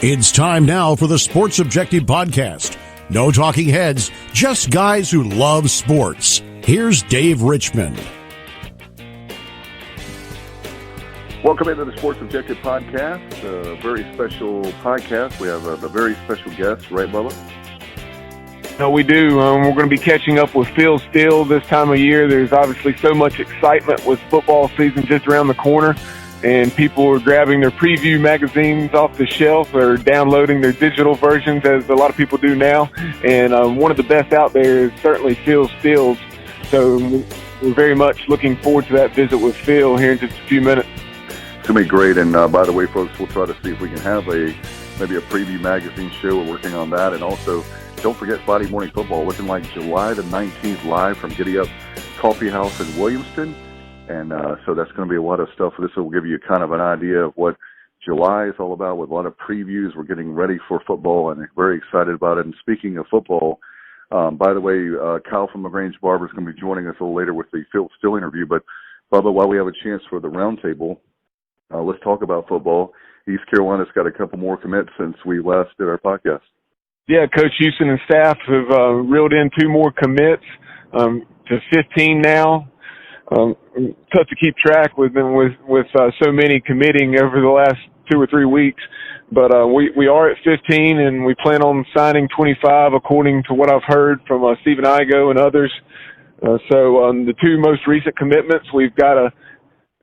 It's time now for the Sports Objective Podcast. No talking heads, just guys who love sports. Here's Dave Richmond. Welcome into the Sports Objective Podcast, a very special podcast. We have a very special guest, right, Bubba? No, we do. We're going to be catching up with Phil Steele this time of year. There's obviously so much excitement with football season just around the corner, and people are grabbing their preview magazines off the shelf or downloading their digital versions, as a lot of people do now. And one of the best out there is certainly Phil Steele's. So we're very much looking forward to that visit with Phil here in just a few minutes. It's going to be great. And by the way, folks, we'll try to see if we can have maybe a preview magazine show. We're working on that. And also, don't forget Friday Morning Football, looking like July the 19th live from Giddy Up Coffee House in Williamston. And so that's going to be a lot of stuff. This will give you kind of an idea of what July is all about with a lot of previews. We're getting ready for football and very excited about it. And speaking of football, by the way, Kyle from LaGrange Barber is going to be joining us a little later with the Phil Steele interview. But, Bubba, while we have a chance for the roundtable, let's talk about football. East Carolina's got a couple more commits since we last did our podcast. Yeah, Coach Houston and staff have reeled in 2 more commits to 15 now. Tough to keep track with them with so many committing over the last 2 or 3 weeks. But we are at 15, and we plan on signing 25, according to what I've heard from Stephen Igo and others. So the 2 most recent commitments, we've got a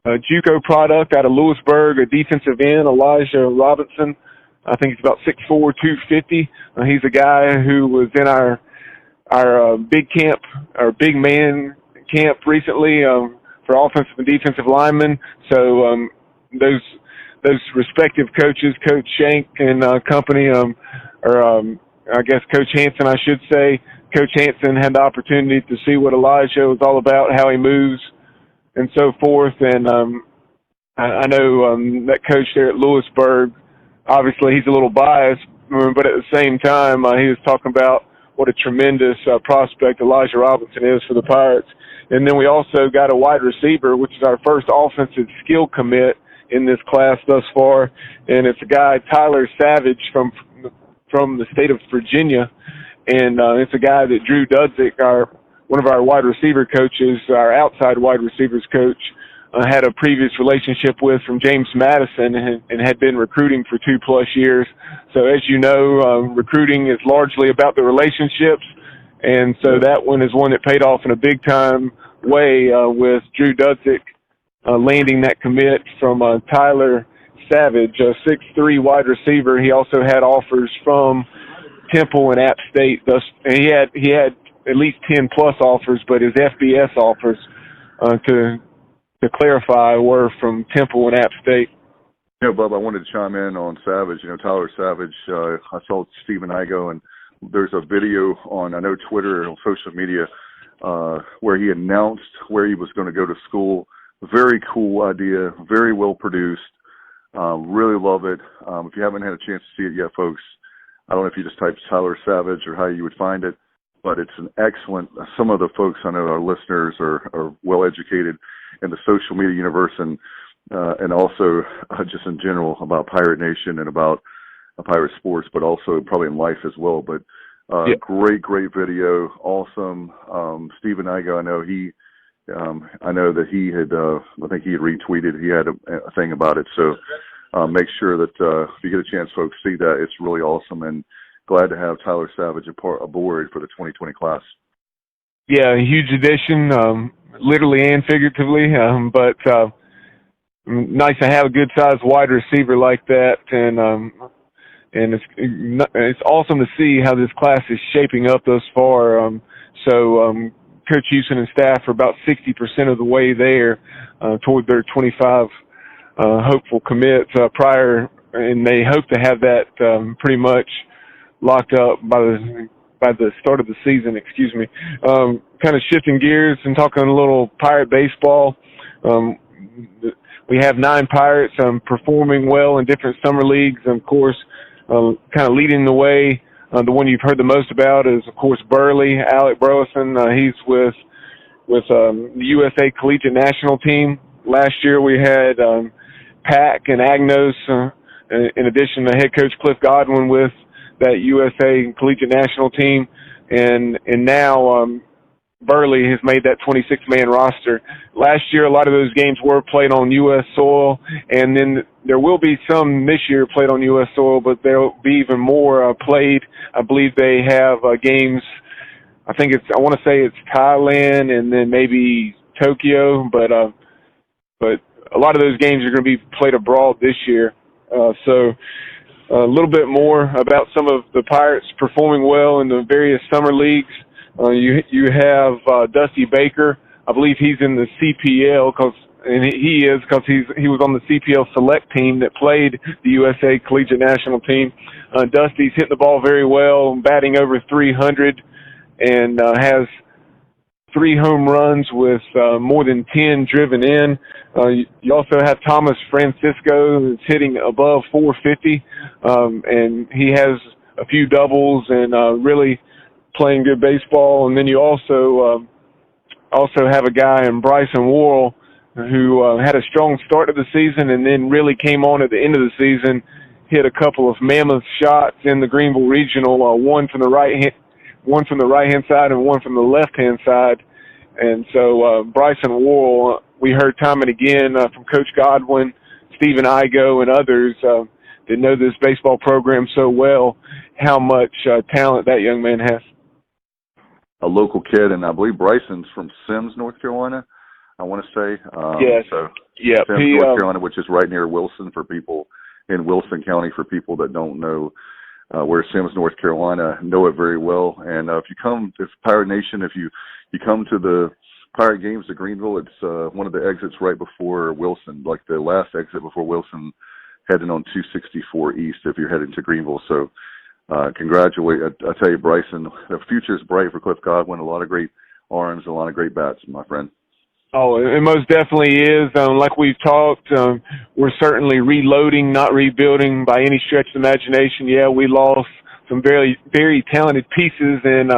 JUCO product out of Lewisburg, a defensive end, Elijah Robinson. I think he's about 6'4", 250. He's a guy who was in our big camp, our big man camp recently for offensive and defensive linemen. So those respective coaches, Coach Shank and company, I guess Coach Hansen, I should say. Coach Hansen had the opportunity to see what Elijah was all about, how he moves, and so forth. And I know that coach there at Lewisburg, obviously he's a little biased, but at the same time, he was talking about what a tremendous prospect Elijah Robinson is for the Pirates. And then we also got a wide receiver, which is our first offensive skill commit in this class thus far. And it's a guy, Tyler Savage, from the state of Virginia. And it's a guy that Drew Dudzik, one of our wide receiver coaches, our outside wide receivers coach, had a previous relationship with from James Madison and had been recruiting for 2+ years. So as you know, recruiting is largely about the relationships. And so that one is one that paid off in a big-time way with Drew Dudzik landing that commit from Tyler Savage, a 6'3" wide receiver. He also had offers from Temple and App State. And he had at least 10+ offers, but his FBS offers, to clarify, were from Temple and App State. You know, Bub, I wanted to chime in on Savage. You know, Tyler Savage, I saw Stephen Igo, and there's a video on, I know, Twitter and social media where he announced where he was going to go to school. Very cool idea, very well produced. Really love it. If you haven't had a chance to see it yet, folks, I don't know if you just type Tyler Savage or how you would find it, but it's an excellent, some of the folks I know, our listeners, are well educated in the social media universe and also just in general about Pirate Nation and about Pirate sports, but also probably in life as well. But Great video, awesome. Stephen Igo, I know that he had, I think he had retweeted. He had a thing about it. So make sure that if you get a chance, folks, see that. It's really awesome, and glad to have Tyler Savage aboard for the 2020 class. Yeah, a huge addition, literally and figuratively, but nice to have a good-sized wide receiver like that, and it's awesome to see how this class is shaping up thus far. Coach Houston and staff are about 60% of the way there toward their 25 hopeful commits prior, and they hope to have that pretty much locked up by the start of the season. Kind of shifting gears and talking a little Pirate baseball. We have 9 Pirates performing well in different summer leagues, and of course, kind of leading the way. The one you've heard the most about is, of course, Burley, Alec Burleson. He's with the USA Collegiate National Team. Last year we had Pack and Agnos in addition to head coach Cliff Godwin with that USA Collegiate National team, and now Burley has made that 26-man roster. Last year, a lot of those games were played on U.S. soil, and then there will be some this year played on U.S. soil, but there will be even more played. I believe they have games. I want to say it's Thailand and then maybe Tokyo, but a lot of those games are going to be played abroad this year. So a little bit more about some of the Pirates performing well in the various summer leagues. You have Dusty Baker. I believe he's in the CPL because he was on the CPL select team that played the USA Collegiate National team. Dusty's hitting the ball very well, batting over 300, and has 3 home runs with more than 10 driven in. You also have Thomas Francisco, who's hitting above 450, and he has a few doubles and really playing good baseball. And then you also have a guy in Bryson Worrell who had a strong start of the season and then really came on at the end of the season, hit a couple of mammoth shots in the Greenville Regional, one from the right-hand side and one from the left-hand side. And so Bryson Worrell, we heard time and again from Coach Godwin, Stephen Igo, and others that know this baseball program so well, how much talent that young man has. A local kid, and I believe Bryson's from Sims, North Carolina, I want to say. Yes. So yeah. Sims, North Carolina, which is right near Wilson for people in Wilson County, for people that don't know where Sims, North Carolina, know it very well. And if Pirate Nation, if you come to the Pirate games at Greenville, it's one of the exits right before Wilson, like the last exit before Wilson, heading on 264 East if you're heading to Greenville. So congratulate. I tell you, Bryson, the future is bright for Cliff Godwin. A lot of great arms, a lot of great bats, my friend. Oh, it most definitely is. Like we've talked, we're certainly reloading, not rebuilding by any stretch of the imagination. Yeah, we lost some very, very talented pieces in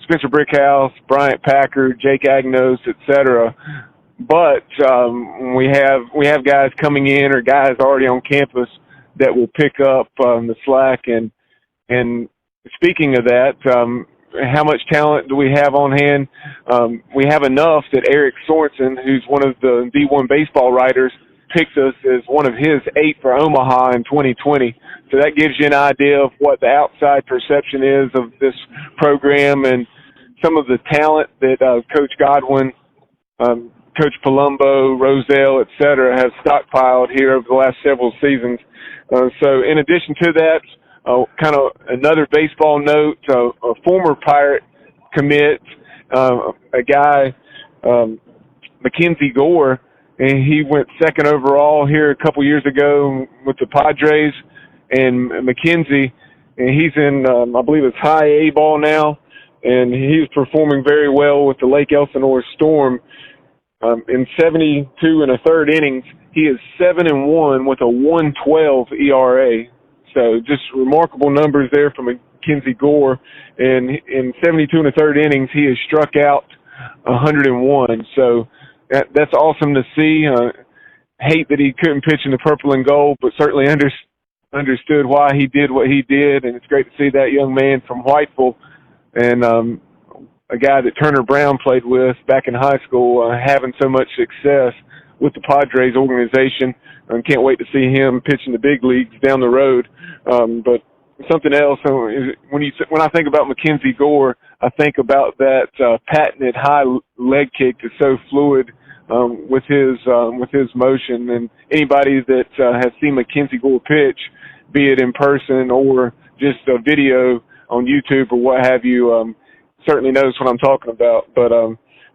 Spencer Brickhouse, Bryant Packard, Jake Agnos, etc. But we have guys coming in or guys already on campus that will pick up the slack. And speaking of that, how much talent do we have on hand? We have enough that Eric Sorensen, who's one of the D1 baseball writers, picked us as one of his 8 for Omaha in 2020. So that gives you an idea of what the outside perception is of this program and some of the talent that Coach Godwin, Coach Palumbo, Roselle, et cetera, have stockpiled here over the last several seasons. So in addition to that, kind of another baseball note, a former Pirate commit, a guy, Mackenzie Gore, and he went second overall here a couple years ago with the Padres. And Mackenzie, and he's in, I believe it's high A ball now, and he's performing very well with the Lake Elsinore Storm. In 72 and a third innings, he is 7-1 with a 1.12 ERA. So just remarkable numbers there from Mackenzie Gore. And in 72 and a third innings, he has struck out 101. So that's awesome to see. Hate that he couldn't pitch in the purple and gold, but certainly understood why he did what he did. And it's great to see that young man from Whiteville and a guy that Turner Brown played with back in high school having so much success with the Padres organization. Can't wait to see him pitch in the big leagues down the road. But something else, when I think about Mackenzie Gore, I think about that patented high leg kick that's so fluid with his motion. And anybody that has seen Mackenzie Gore pitch, be it in person or just a video on YouTube or what have you, certainly knows what I'm talking about. But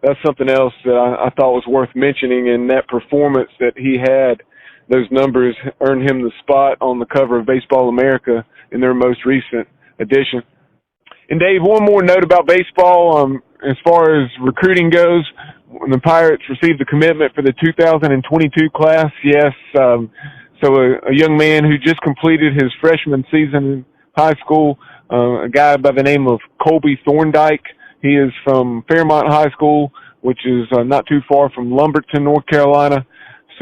that's something else that I thought was worth mentioning. And that performance that he had, those numbers earned him the spot on the cover of Baseball America in their most recent edition. And Dave, one more note about baseball. As far as recruiting goes, when the Pirates received the commitment for the 2022 class, yes. So a young man who just completed his freshman season in high school, a guy by the name of Colby Thorndike. He is from Fairmont High School, which is not too far from Lumberton, North Carolina.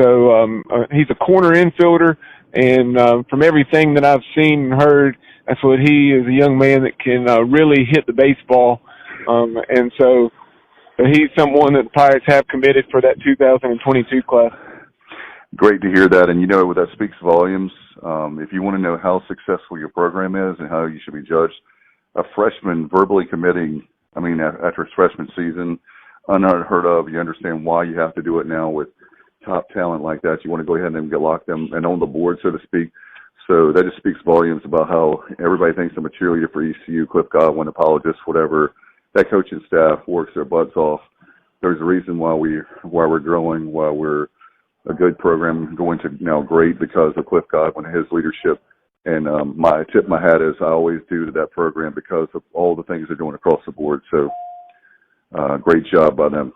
So he's a corner infielder And from everything that I've seen and heard, that's what he is, a young man that can really hit the baseball. And so he's someone that the Pirates have committed for that 2022 class. Great to hear that. And, that speaks volumes. If you want to know how successful your program is and how you should be judged, a freshman verbally committing, after his freshman season, unheard of. You understand why you have to do it now with top talent like that. You want to go ahead and get locked them and on the board, so to speak. So that just speaks volumes about how everybody thinks I'm a cheerleader for ECU, Cliff Godwin, apologists, whatever. That coaching staff works their butts off. There's a reason why we're growing, why we're a good program going to now great, because of Cliff Godwin and his leadership. And I tip my hat, as I always do, to that program because of all the things they're doing across the board. So great job by them.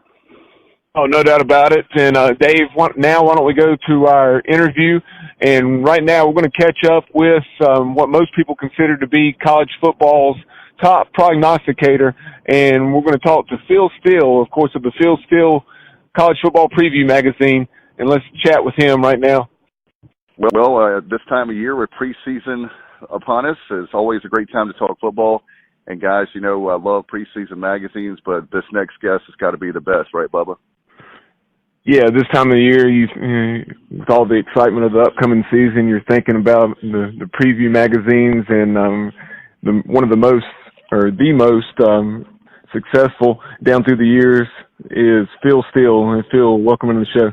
Oh, no doubt about it. And Dave, why don't we go to our interview? And right now we're going to catch up with what most people consider to be college football's top prognosticator. And we're going to talk to Phil Steele, of course, of the Phil Steele College Football Preview magazine. And let's chat with him right now. Well, this time of year with preseason upon us, it's always a great time to talk football. And guys, I love preseason magazines, but this next guest has got to be the best, right, Bubba? Yeah, this time of the year, with all the excitement of the upcoming season, you're thinking about the preview magazines, and one of the most successful down through the years is Phil Steele. And Phil, welcome to the show.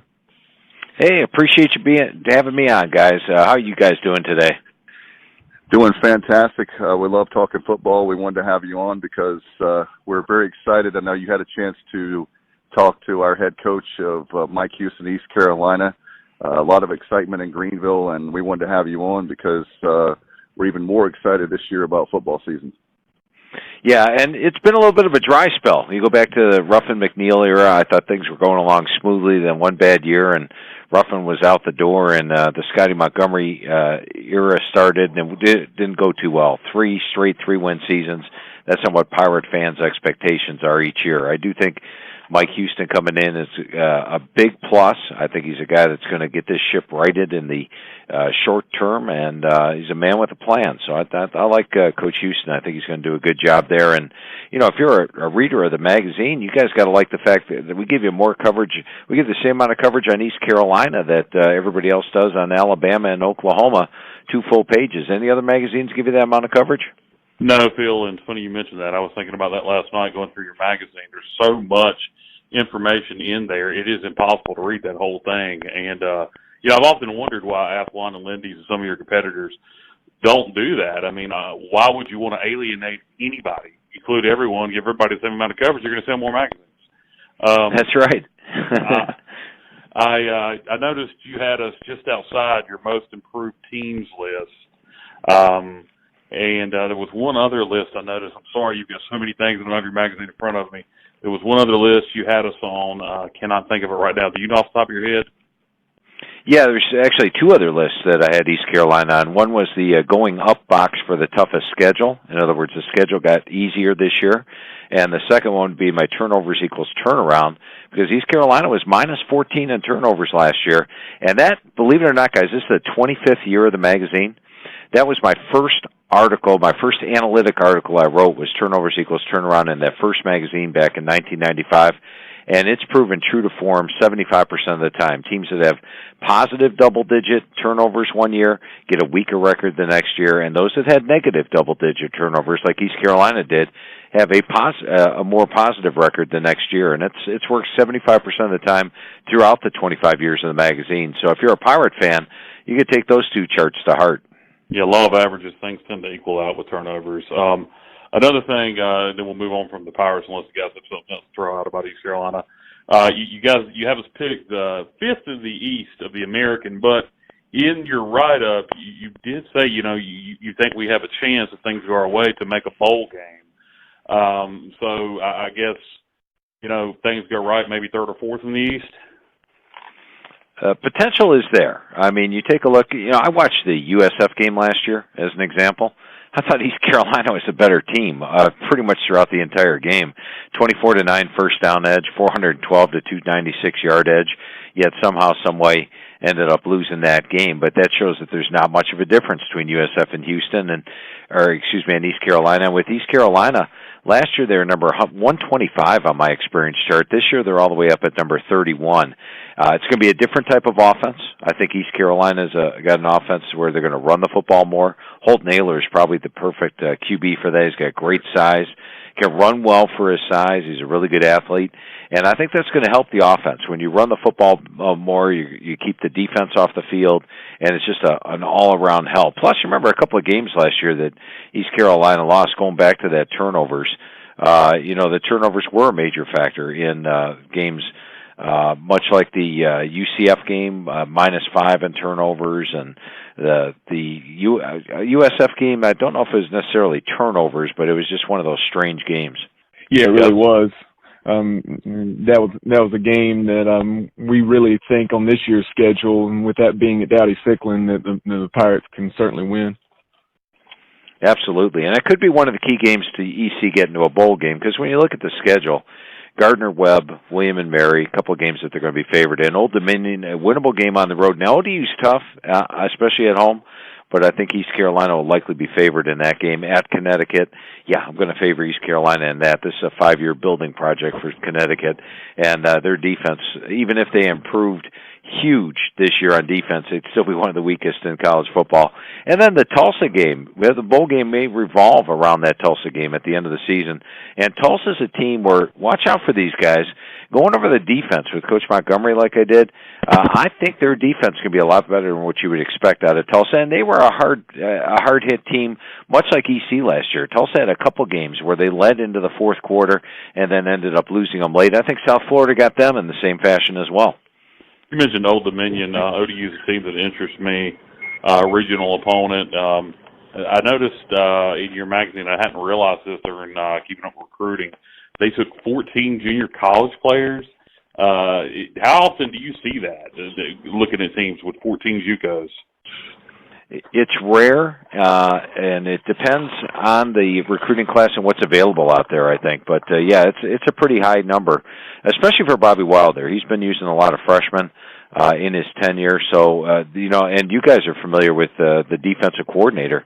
Hey, appreciate you having me on, guys. How are you guys doing today? Doing fantastic. We love talking football. We wanted to have you on because we're very excited. I know you had a chance to talk to our head coach of Mike Houston, East Carolina. A lot of excitement in Greenville, and we wanted to have you on because we're even more excited this year about football season. Yeah, and it's been a little bit of a dry spell. You go back to the Ruffin McNeil era, I thought things were going along smoothly. Then one bad year, and Ruffin was out the door, and the Scotty Montgomery era started, and it didn't go too well. 3 straight 3-win seasons. That's not what Pirate fans' expectations are each year. I do think Mike Houston coming in is a big plus. I think he's a guy that's going to get this ship righted in the short term, and he's a man with a plan. So I like Coach Houston. I think he's going to do a good job there. And, if you're a reader of the magazine, you guys got to like the fact that we give you more coverage. We give the same amount of coverage on East Carolina that everybody else does on Alabama and Oklahoma, 2 full pages. Any other magazines give you that amount of coverage? No, Phil, and it's funny you mentioned that. I was thinking about that last night going through your magazine. There's so much information in there, it is impossible to read that whole thing. And, I've often wondered why Athlon and Lindy's and some of your competitors don't do that. Why would you want to alienate anybody, include everyone, give everybody the same amount of coverage? You're going to sell more magazines. That's right. I noticed you had us just outside your most improved teams list. And there was one other list I noticed. I'm sorry, you've got so many things and I don't have your magazine in front of me. There was one other list you had us on. Cannot think of it right now. Do you know off the top of your head? Yeah, there's actually 2 other lists that I had East Carolina on. One was the going up box for the toughest schedule. In other words, the schedule got easier this year. And the second one would be my turnovers equals turnaround, because East Carolina was minus 14 in turnovers last year. And that, believe it or not, guys, this is the 25th year of the magazine. That was my first article, my first analytic article I wrote was turnovers equals turnaround in that first magazine back in 1995. And it's proven true to form 75% of the time. Teams that have positive double-digit turnovers one year get a weaker record the next year, and those that had negative double-digit turnovers, like East Carolina did, have a more positive record the next year. And it's worked 75% of the time throughout the 25 years of the magazine. So if you're a Pirate fan, you can take those 2 charts to heart. Yeah, law of averages, things tend to equal out with turnovers. Another thing, then we'll move on from the Pirates unless you guys have something else to throw out about East Carolina. You have us picked the 5th in the East of the American, but in your write-up, you did say, you think we have a chance if things go our way to make a bowl game. So I guess, things go right, maybe 3rd or 4th in the East. Potential is there. You take a look, I watched the USF game last year as an example. I thought East Carolina was a better team pretty much throughout the entire game. 24-9 first down edge, 412 to 296 yard edge. Yet somehow, some way, ended up losing that game. But that shows that there's not much of a difference between USF and Houston, and East Carolina. With East Carolina, last year they were number 125 on my experience chart. This year they're all the way up at number 31. It's going to be a different type of offense. I think East Carolina's got an offense where they're going to run the football more. Holt Naylor is probably the perfect QB for that. He's got great size, can run well for his size. He's a really good athlete, and I think that's going to help the offense. When you run the football more, you keep the defense off the field, and it's just an all-around help. Plus, remember a couple of games last year that East Carolina lost, going back to that turnovers. The turnovers were a major factor in games, much like the UCF game, -5 in turnovers, and the USF game. I don't know if it was necessarily turnovers, but it was just one of those strange games. Yeah, it really was. That was a game that we really think on this year's schedule, and with that being at Dowdy-Ficklen, that the Pirates can certainly win. Absolutely, and it could be one of the key games to EC get into a bowl game, because when you look at the schedule, Gardner-Webb, William and Mary, a couple of games that they're going to be favored in. Old Dominion, a winnable game on the road. Now, ODU's tough, especially at home, but I think East Carolina will likely be favored in that game. At Connecticut, I'm going to favor East Carolina in that. This is a 5-year building project for Connecticut, and their defense, even if they improved huge this year on defense, it'd still be one of the weakest in college football. And then the Tulsa game, the bowl game may revolve around that Tulsa game at the end of the season. And Tulsa's a team where, watch out for these guys. Going over the defense with Coach Montgomery like I did, I think their defense can be a lot better than what you would expect out of Tulsa. And they were a hard-hit team, much like EC last year. Tulsa had a couple games where they led into the fourth quarter and then ended up losing them late. I think South Florida got them in the same fashion as well. You mentioned Old Dominion. ODU is a team that interests me, regional opponent. I noticed in your magazine, I hadn't realized this during Keeping Up Recruiting, they took 14 junior college players. How often do you see that, looking at teams with 14 JUCOs? It's rare, and it depends on the recruiting class and what's available out there, I think. But, it's a pretty high number, especially for Bobby Wilder. He's been using a lot of freshmen in his tenure. So, and you guys are familiar with the defensive coordinator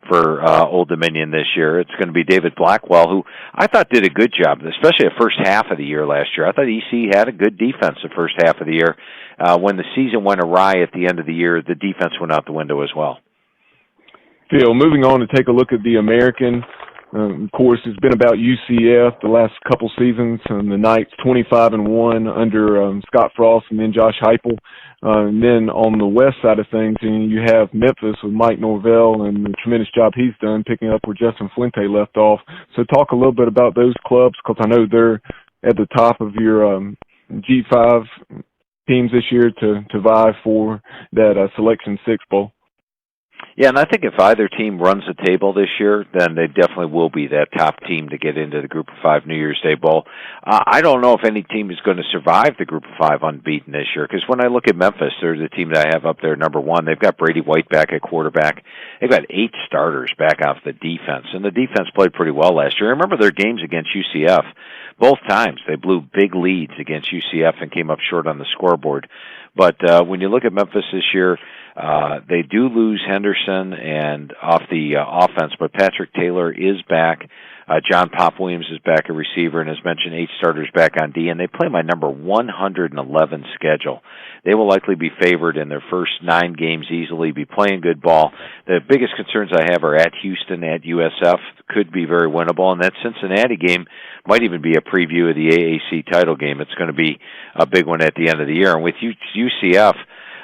for Old Dominion this year. It's going to be David Blackwell, who I thought did a good job, especially the first half of the year last year. I thought EC had a good defense the first half of the year. When the season went awry at the end of the year, the defense went out the window as well. Phil, moving on to take a look at the American. Of course, it's been about UCF the last couple seasons, and the Knights 25-1 under Scott Frost and then Josh Heupel. And then on the west side of things, you have Memphis with Mike Norvell and the tremendous job he's done picking up where Justin Fuente left off. So talk a little bit about those clubs, because I know they're at the top of your G5 teams this year to vie for that Selection 6 Bowl. Yeah, and I think if either team runs the table this year, then they definitely will be that top team to get into the Group of 5 New Year's Day Bowl. I don't know if any team is going to survive the Group of 5 unbeaten this year, because when I look at Memphis, they're the team that I have up there, number one. They've got Brady White back at quarterback. They've got 8 starters back off the defense, and the defense played pretty well last year. I remember their games against UCF. Both times they blew big leads against UCF and came up short on the scoreboard. But when you look at Memphis this year, they do lose Henderson and off the offense, but Patrick Taylor is back. John Pop Williams is back at receiver, and as mentioned, 8 starters back on D, and they play my number 111 schedule. They will likely be favored in their first 9 games easily, be playing good ball. The biggest concerns I have are at Houston, at USF, could be very winnable, and that Cincinnati game might even be a preview of the AAC title game. It's going to be a big one at the end of the year. And with UCF,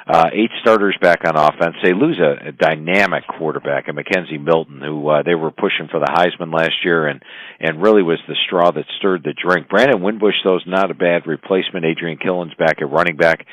8 starters back on offense. They lose a dynamic quarterback, a Mackenzie Milton, who they were pushing for the Heisman last year and really was the straw that stirred the drink. Brandon Winbush, though, is not a bad replacement. Adrian Killen's back at running back.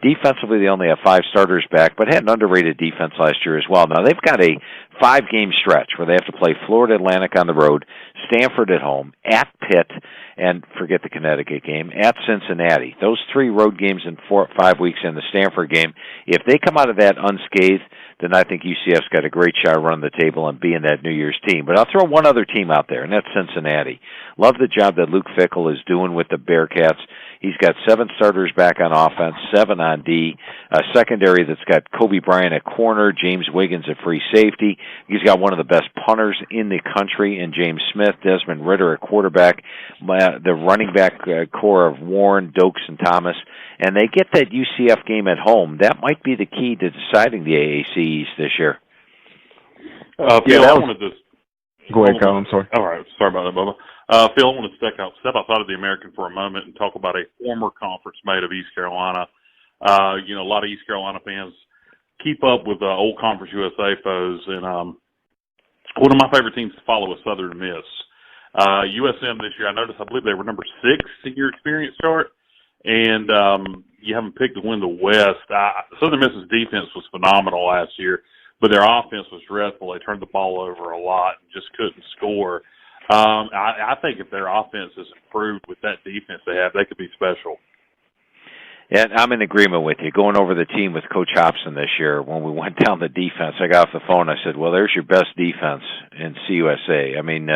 Defensively, they only have 5 starters back, but had an underrated defense last year as well. Now, they've got a 5-game stretch where they have to play Florida Atlantic on the road, Stanford at home, at Pitt, and forget the Connecticut game, at Cincinnati. Those 3 road games in 4 or 5 weeks and the Stanford game, if they come out of that unscathed, then I think UCF's got a great shot running the table and being that New Year's team. But I'll throw one other team out there, and that's Cincinnati. Love the job that Luke Fickell is doing with the Bearcats. He's got 7 starters back on offense, 7 on D, a secondary that's got Kobe Bryant at corner, James Wiggins at free safety. He's got one of the best punters in the country in James Smith, Desmond Ritter at quarterback, the running back core of Warren, Dokes, and Thomas. And they get that UCF game at home. That might be the key to deciding the AAC East this year. Phil, I wanted to... Go ahead, Kyle. I'm sorry. All right. Sorry about that, Bubba. Phil, I want to step outside of the American for a moment and talk about a former conference mate of East Carolina. A lot of East Carolina fans keep up with old Conference USA foes, and one of my favorite teams to follow is Southern Miss. USM this year, I believe they were number 6 in your experience chart, and you haven't picked to win the West. Southern Miss's defense was phenomenal last year, but their offense was dreadful. They turned the ball over a lot and just couldn't score. I think if their offense is improved with that defense they have, they could be special. Yeah, I'm in agreement with you. Going over the team with Coach Hobson this year, when we went down the defense, I got off the phone. I said, well, there's your best defense in CUSA. I mean,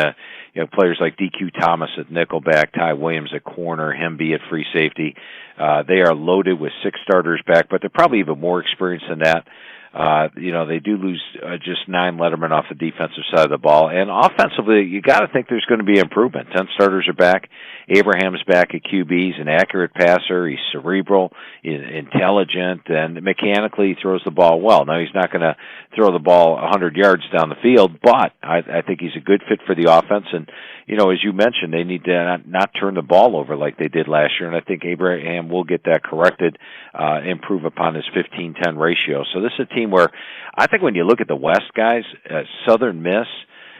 players like DQ Thomas at nickelback, Ty Williams at corner, Hemby at free safety. They are loaded with 6 starters back, but they're probably even more experienced than that. They do lose just 9 lettermen off the defensive side of the ball. And offensively, you got to think there's going to be improvement. 10 starters are back. Abraham's back at QB. He's an accurate passer. He's cerebral, he's intelligent, and mechanically he throws the ball well. Now, he's not going to throw the ball 100 yards down the field, but I think he's a good fit for the offense. And, as you mentioned, they need to not turn the ball over like they did last year, and I think Abraham will get that corrected, improve upon his 15-10 ratio. So this is a team where I think when you look at the West, guys, Southern Miss,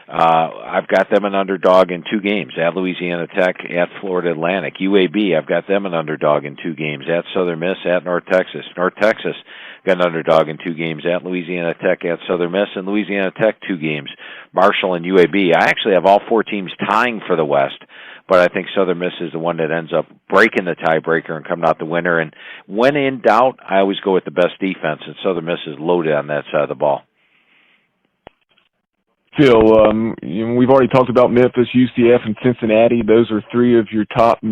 I've got them an underdog in 2 games, at Louisiana Tech, at Florida Atlantic. UAB, I've got them an underdog in 2 games, at Southern Miss, at North Texas. North Texas got an underdog in 2 games, at Louisiana Tech, at Southern Miss, and Louisiana Tech 2 games, Marshall and UAB. I actually have all 4 teams tying for the West, but I think Southern Miss is the one that ends up breaking the tiebreaker and coming out the winner. And when in doubt, I always go with the best defense, and Southern Miss is loaded on that side of the ball. Phil, we've already talked about Memphis, UCF, and Cincinnati. Those are 3 of your top 5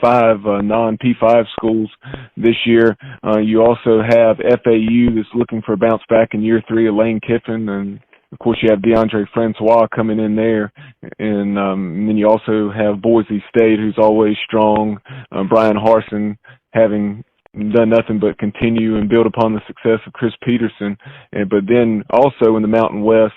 non-P5 schools this year. You also have FAU that's looking for a bounce back in year 3 of Lane Kiffin, and of course you have DeAndre Francois coming in there, and then you also have Boise State, who's always strong. Brian Harsin having done nothing but continue and build upon the success of Chris Peterson. But then also in the Mountain West,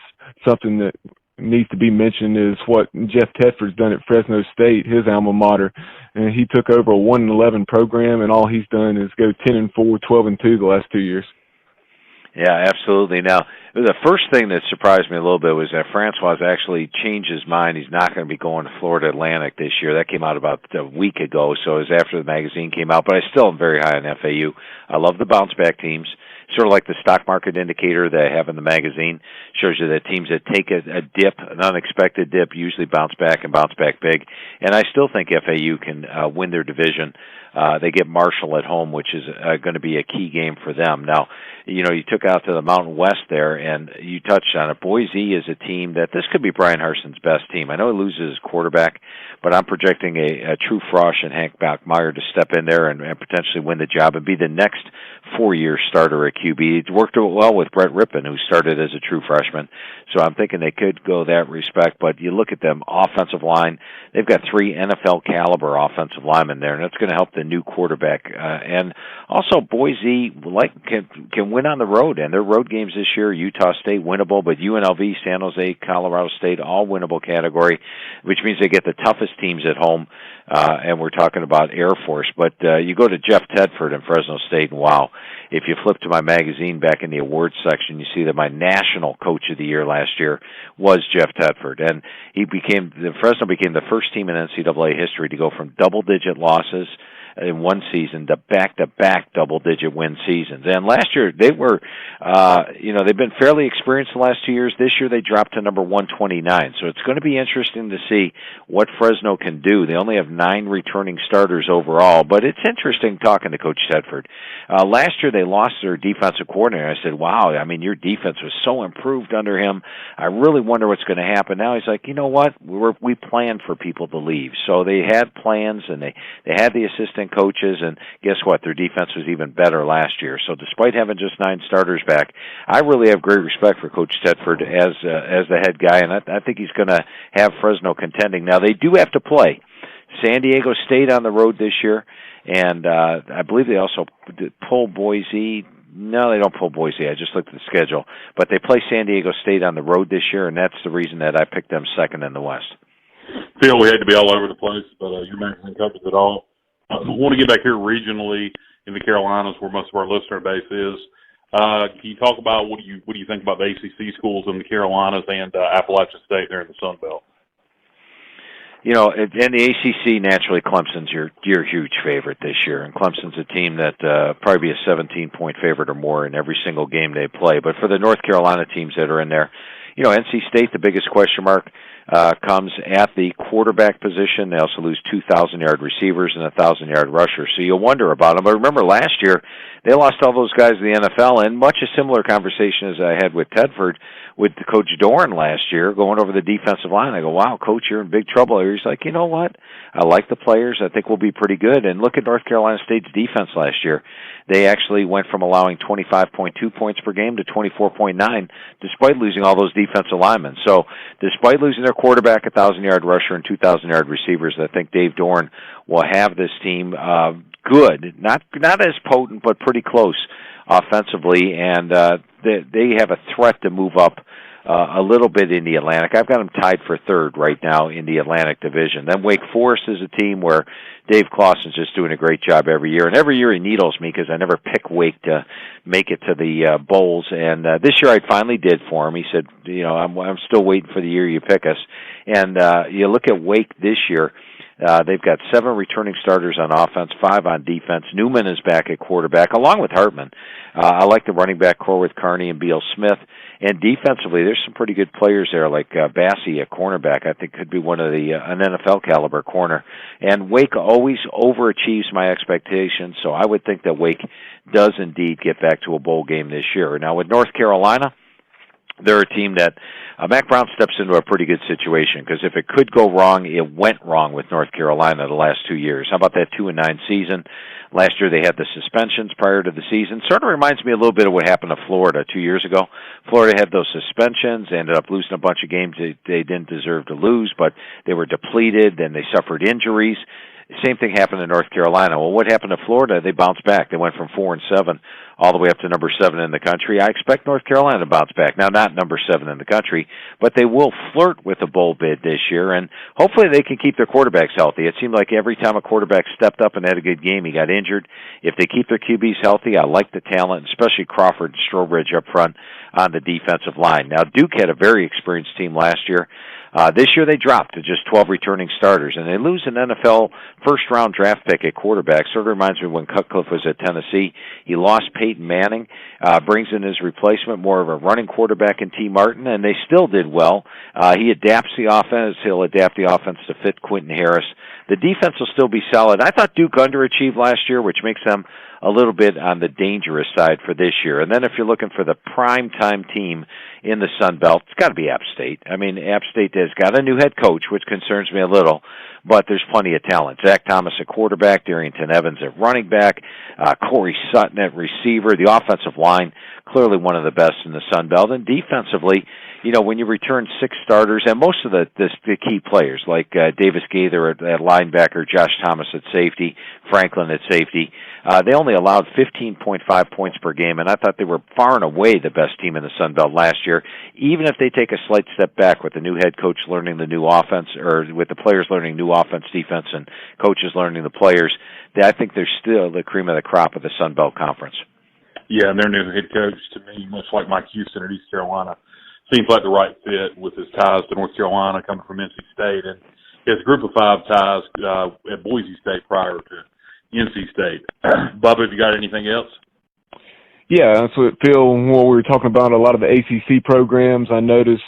something that needs to be mentioned is what Jeff Tedford's done at Fresno State, his alma mater. And he took over a 1-11 program, and all he's done is go 10-4, 12-2 the last 2 years. Yeah, absolutely. Now, the first thing that surprised me a little bit was that Francois actually changed his mind. He's not going to be going to Florida Atlantic this year. That came out about a week ago, so it was after the magazine came out. But I still am very high on FAU. I love the bounce-back teams. Sort of like the stock market indicator that I have in the magazine, shows you that teams that take a dip, an unexpected dip, usually bounce back and bounce back big. And I still think FAU can win their division. They get Marshall at home, which is going to be a key game for them. Now, you took out to the Mountain West there, and you touched on it. Boise is a team that this could be Brian Harsin's best team. I know he loses his quarterback, but I'm projecting a true Frosch and Hank Bachmeyer to step in there and potentially win the job and be the next 4-year starter at QB. It worked well with Brett Rippon, who started as a true freshman. So I'm thinking they could go that respect. But you look at them, offensive line, they've got 3 NFL caliber offensive linemen there, and that's going to help the new quarterback. And also Boise can win on the road, and their road games this year, Utah State winnable, but UNLV, San Jose, Colorado State, all winnable category, which means they get the toughest teams at home. And we're talking about Air Force. But you go to Jeff Tedford in Fresno State, and wow, if you flip to my magazine back in the awards section, you see that my national coach of the year last year was Jeff Tedford. And Fresno became the first team in NCAA history to go from double-digit losses in one season to back-to-back double-digit win seasons. And last year they were, they've been fairly experienced the last 2 years. This year they dropped to number 129. So it's going to be interesting to see what Fresno can do. They only have 9 returning starters overall, but it's interesting talking to Coach Tedford. Last year they lost their defensive coordinator. I said, wow, I mean, your defense was so improved under him. I really wonder what's going to happen now. He's like, you know what? We planned for people to leave. So they had plans, and they had the assistant coaches, and guess what? Their defense was even better last year. So despite having just 9 starters back, I really have great respect for Coach Tedford as the head guy, and I think he's going to have Fresno contending. Now, they do have to play San Diego State on the road this year, and I believe they also pull Boise. No, they don't pull Boise. I just looked at the schedule. But they play San Diego State on the road this year, and that's the reason that I picked them second in the West. Phil, we had to be all over the place, but your magazine covers it all. I want to get back here regionally in the Carolinas, where most of our listener base is. Can you talk about what do you think about the ACC schools in the Carolinas and Appalachian State there in the Sun Belt? You know, in the ACC, naturally, Clemson's your huge favorite this year, and Clemson's a team that probably be a 17-point favorite or more in every single game they play. But for the North Carolina teams that are in there, you know, NC State, the biggest question mark comes at the quarterback position. They also lose 2,000-yard receivers and 1,000-yard rushers, so you'll wonder about them. But remember, last year, they lost all those guys to the NFL, and much a similar conversation as I had with Tedford with Coach Dorn last year, going over the defensive line. I go, wow, Coach, you're in big trouble here. He's like, you know what? I like the players. I think we'll be pretty good. And look at North Carolina State's defense last year. They actually went from allowing 25.2 points per game to 24.9, despite losing all those defensive linemen. So despite losing their quarterback, 1,000-yard rusher, and 2,000-yard receivers, I think Dave Dorn will have this team good, not as potent, but pretty close offensively, and they have a threat to move up a little bit in the Atlantic. I've got them tied for third right now in the Atlantic Division. Then Wake Forest is a team where Dave Clawson's just doing a great job every year, and every year he needles me because I never pick Wake to make it to the bowls, and this year I finally did for him. He said, you know, I'm still waiting for the year you pick us. And you look at Wake this year, they've got 7 returning starters on offense, 5 on defense. Newman is back at quarterback, along with Hartman. I like the running back core with Carney and Beal Smith. And defensively, there's some pretty good players there, like Bassey, a cornerback. I think could be one of an NFL caliber corner. And Wake always overachieves my expectations, so I would think that Wake does indeed get back to a bowl game this year. Now with North Carolina, they're a team that Mac Brown steps into a pretty good situation, because if it could go wrong, it went wrong with North Carolina the last 2 years. How about that 2-9 season? Last year they had the suspensions prior to the season. Sort of reminds me a little bit of what happened to Florida 2 years ago. Florida had those suspensions, ended up losing a bunch of games they didn't deserve to lose, but they were depleted, and they suffered injuries. Same thing happened in North Carolina. Well, what happened to Florida? They bounced back. They went from 4-7 all the way up to number 7 in the country. I expect North Carolina to bounce back. Now, not number 7 in the country, but they will flirt with a bowl bid this year, and hopefully they can keep their quarterbacks healthy. It seemed like every time a quarterback stepped up and had a good game, he got injured. If they keep their QBs healthy, I like the talent, especially Crawford and Strobridge up front on the defensive line. Now, Duke had a very experienced team last year. This year they dropped to just 12 returning starters, and they lose an NFL first-round draft pick at quarterback. Sort of reminds me when Cutcliffe was at Tennessee. He lost Peyton Manning, brings in his replacement, more of a running quarterback in T. Martin, and they still did well. He adapts the offense. He'll adapt the offense to fit Quentin Harris. The defense will still be solid. I thought Duke underachieved last year, which makes them a little bit on the dangerous side for this year. And then if you're looking for the prime-time team in the Sun Belt, it's got to be App State. I mean, App State has got a new head coach, which concerns me a little, but there's plenty of talent. Zach Thomas at quarterback, Darrington Evans at running back, Corey Sutton at receiver. The offensive line, clearly one of the best in the Sun Belt. And defensively, you know, when you return 6 starters, and most of the key players, like Davis Gaither at linebacker, Josh Thomas at safety, Franklin at safety, they only allowed 15.5 points per game, and I thought they were far and away the best team in the Sun Belt last year. Even if they take a slight step back with the new head coach learning the new offense, or with the players learning new offense, defense, and coaches learning the players, I think they're still the cream of the crop of the Sun Belt Conference. Yeah, and their new head coach, to me, much like Mike Houston at East Carolina, seems like the right fit with his ties to North Carolina coming from NC State, and his group of 5 ties at Boise State prior to NC State. Bubba, have you got anything else? Yeah, that's what Phil, when we were talking about a lot of the ACC programs, I noticed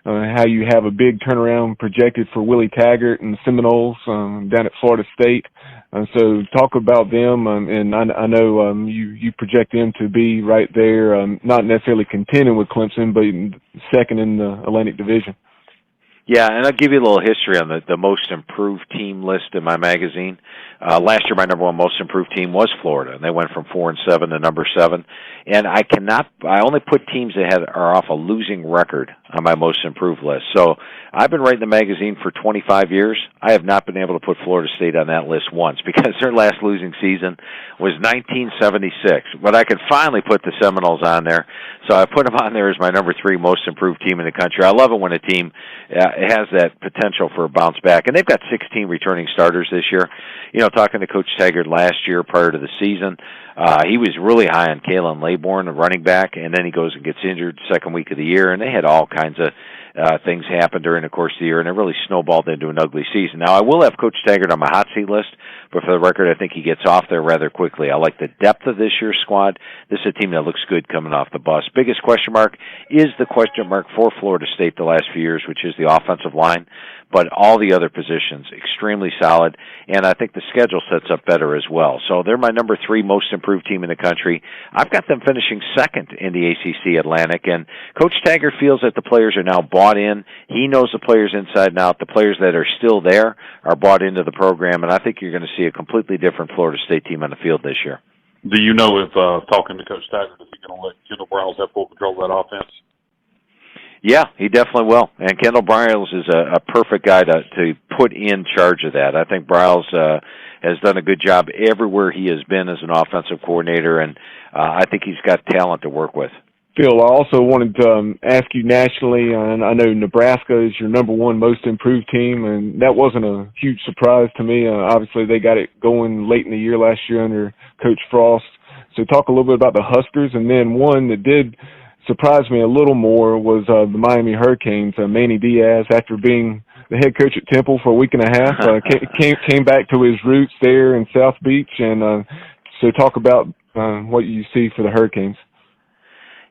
how you have a big turnaround projected for Willie Taggart and the Seminoles down at Florida State. So talk about them, and I know you project them to be right there, not necessarily contending with Clemson, but second in the Atlantic Division. Yeah, and I'll give you a little history on the most improved team list in my magazine. Last year, my number one most improved team was Florida, and they went from 4-7 to number 7. And I only put teams that are off a losing record on my most improved list. So I've been writing the magazine for 25 years. I have not been able to put Florida State on that list once because their last losing season was 1976. But I could finally put the Seminoles on there, so I put them on there as my number 3 most improved team in the country. I love it when a team has that potential for a bounce back, and they've got 16 returning starters this year. You know, talking to Coach Taggart last year prior to the season, he was really high on Kalen Laybourne, a running back, and then he goes and gets injured second week of the year, and they had all kinds of things happen during the course of the year, and it really snowballed into an ugly season. Now, I will have Coach Taggart on my hot seat list, but for the record, I think he gets off there rather quickly. I like the depth of this year's squad. This is a team that looks good coming off the bus. Biggest question mark is the question mark for Florida State the last few years, which is the offensive line. But all the other positions, extremely solid, and I think the schedule sets up better as well. So they're my number 3 most improved team in the country. I've got them finishing second in the ACC Atlantic, and Coach Taggart feels that the players are now bought in. He knows the players inside and out. The players that are still there are bought into the program, and I think you're going to see a completely different Florida State team on the field this year. Do you know if, talking to Coach Taggart, is he going to let Kendall Briles have full control of that offense? Yeah, he definitely will. And Kendall Briles is a perfect guy to put in charge of that. I think Briles has done a good job everywhere he has been as an offensive coordinator, and I think he's got talent to work with. Phil, I also wanted to ask you nationally, and I know Nebraska is your number 1 most improved team, and that wasn't a huge surprise to me. Obviously, they got it going late in the year last year under Coach Frost. So talk a little bit about the Huskers, and then one that did surprised me a little more was the Miami Hurricanes. Manny Diaz, after being the head coach at Temple for a week and a half, came back to his roots there in South Beach. And so talk about what you see for the Hurricanes.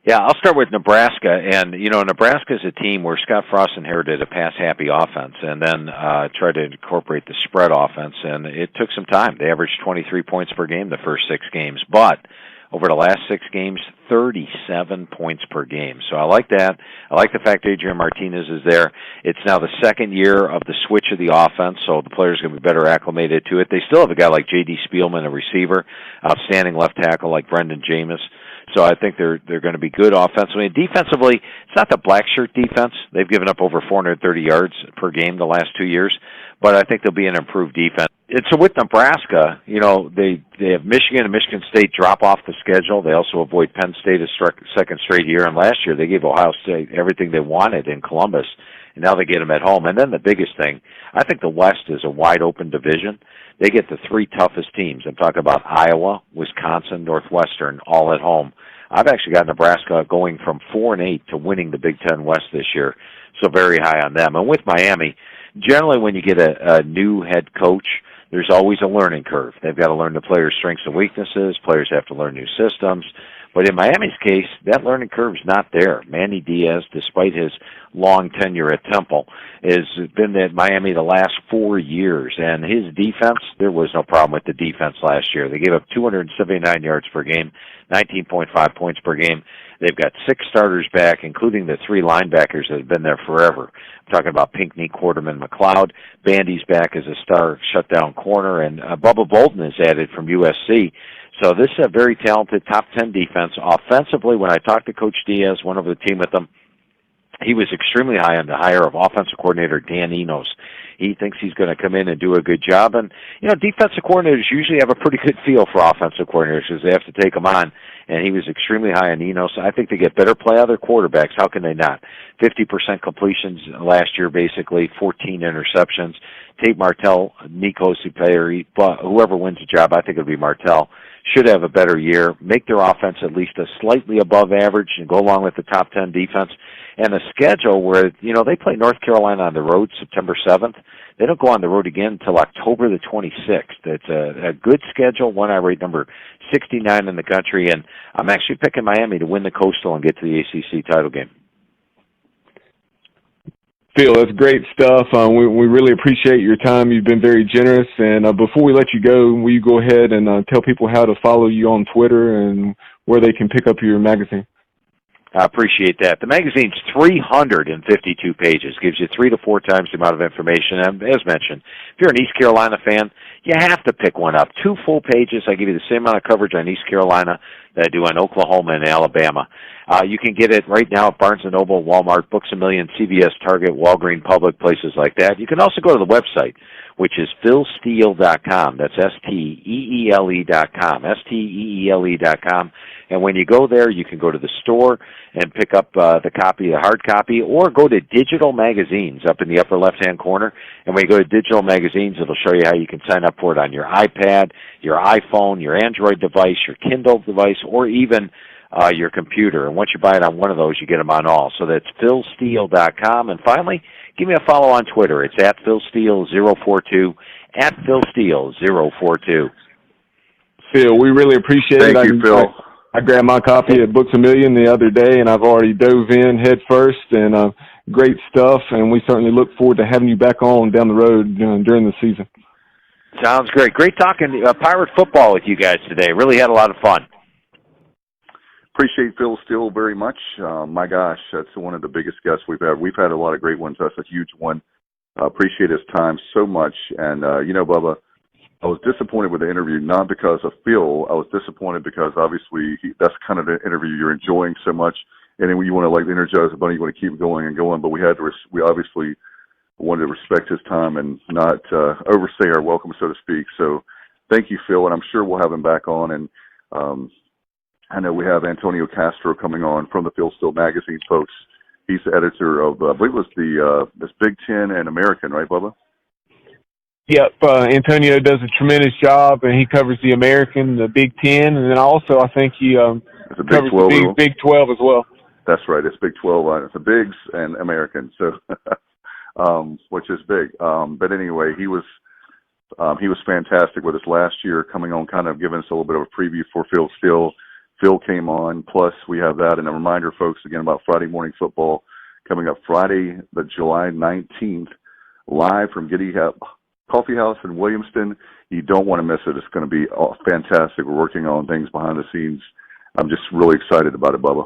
Yeah, I'll start with Nebraska. And, you know, Nebraska is a team where Scott Frost inherited a pass-happy offense and then tried to incorporate the spread offense. And it took some time. They averaged 23 points per game the first 6 games. But over the last 6 games, 37 points per game. So I like that. I like the fact Adrian Martinez is there. It's now the second year of the switch of the offense, so the players are going to be better acclimated to it. They still have a guy like J.D. Spielman, a receiver, outstanding left tackle like Brendan Jameis. So I think they're going to be good offensively. And defensively, it's not the black shirt defense. They've given up over 430 yards per game the last 2 years, but I think they'll be an improved defense. And so with Nebraska, you know, they have Michigan and Michigan State drop off the schedule. They also avoid Penn State a second straight year, and last year they gave Ohio State everything they wanted in Columbus, and now they get them at home. And then the biggest thing, I think the West is a wide-open division. They get the 3 toughest teams. I'm talking about Iowa, Wisconsin, Northwestern, all at home. I've actually got Nebraska going from 4-8 to winning the Big Ten West this year, so very high on them. And with Miami, generally when you get a new head coach, there's always a learning curve. They've got to learn the players' strengths and weaknesses. Players have to learn new systems. But in Miami's case, that learning curve is not there. Manny Diaz, despite his long tenure at Temple, has been at Miami the last 4 years. And his defense, there was no problem with the defense last year. They gave up 279 yards per game, 19.5 points per game. They've got 6 starters back, including the 3 linebackers that have been there forever. I'm talking about Pinckney, Quarterman, McLeod. Bandy's back as a star shutdown corner, and Bubba Bolden is added from USC. So this is a very talented top 10 defense. Offensively, when I talked to Coach Diaz, went over the team with them, he was extremely high on the hire of offensive coordinator Dan Enos. He thinks he's going to come in and do a good job. And, you know, defensive coordinators usually have a pretty good feel for offensive coordinators because they have to take them on. And he was extremely high on Enos. I think they get better play out of their quarterbacks. How can they not? 50% completions last year, basically, 14 interceptions. Tate Martell, Nico Superi, but whoever wins the job, I think it'll be Martell, should have a better year, make their offense at least a slightly above average and go along with the top 10 defense. And a schedule where, you know, they play North Carolina on the road September 7th. They don't go on the road again until October the 26th. It's a good schedule, one I rate number 69 in the country, and I'm actually picking Miami to win the Coastal and get to the ACC title game. Phil, that's great stuff. We really appreciate your time. You've been very generous. And before we let you go, will you go ahead and tell people how to follow you on Twitter and where they can pick up your magazine? I appreciate that. The magazine's 352 pages, gives you 3 to 4 times the amount of information. And as mentioned, if you're an East Carolina fan, you have to pick one up. 2 full pages. I give you the same amount of coverage on East Carolina that I do on Oklahoma and Alabama. You can get it right now at Barnes & Noble, Walmart, Books A Million, CVS, Target, Walgreens, Public, places like that. You can also go to the website, which is philsteele.com. That's STEELE.com, STEELE.com. And when you go there, you can go to the store and pick up the hard copy, or go to Digital Magazines up in the upper left-hand corner. And when you go to Digital Magazines, it'll show you how you can sign up for it on your iPad, your iPhone, your Android device, your Kindle device, or even your computer. And once you buy it on one of those, you get them on all. So that's philsteele.com. And finally, give me a follow on Twitter. It's at philsteele042, at philsteele042. Phil, we really appreciate it. Thank you, Phil. I grabbed my copy at Books A Million the other day, and I've already dove in head first, and great stuff, and we certainly look forward to having you back on down the road during the season. Sounds great. Great talking Pirate football with you guys today. Really had a lot of fun. Appreciate Phil Steele very much. My gosh, that's one of the biggest guests we've had. We've had a lot of great ones. That's a huge one. Appreciate his time so much. And, Bubba, I was disappointed with the interview, not because of Phil. I was disappointed because obviously that's kind of the interview you're enjoying so much. And then when you want to energize the bunny, you want to keep going and going. But we obviously wanted to respect his time and not overstay our welcome, so to speak. So thank you, Phil. And I'm sure we'll have him back on. And I know we have Antonio Castro coming on from the Phil Steele magazine, folks. He's the editor of, I believe it was this Big Ten and American, right, Bubba? Yep, Antonio does a tremendous job, and he covers the American, the Big Ten, and then also I think he covers the Big 12 as well. That's right. It's Big 12. It's the Bigs and American, so which is big. But anyway, he was fantastic with us last year, coming on, kind of giving us a little bit of a preview for Phil Steele. Phil came on, plus we have that. And a reminder, folks, again, about Friday morning football coming up Friday, the July 19th, live from Giddy Up Coffee House in Williamston. You don't want to miss it. It's going to be fantastic. We're working on things behind the scenes. I'm just really excited about it, Bubba.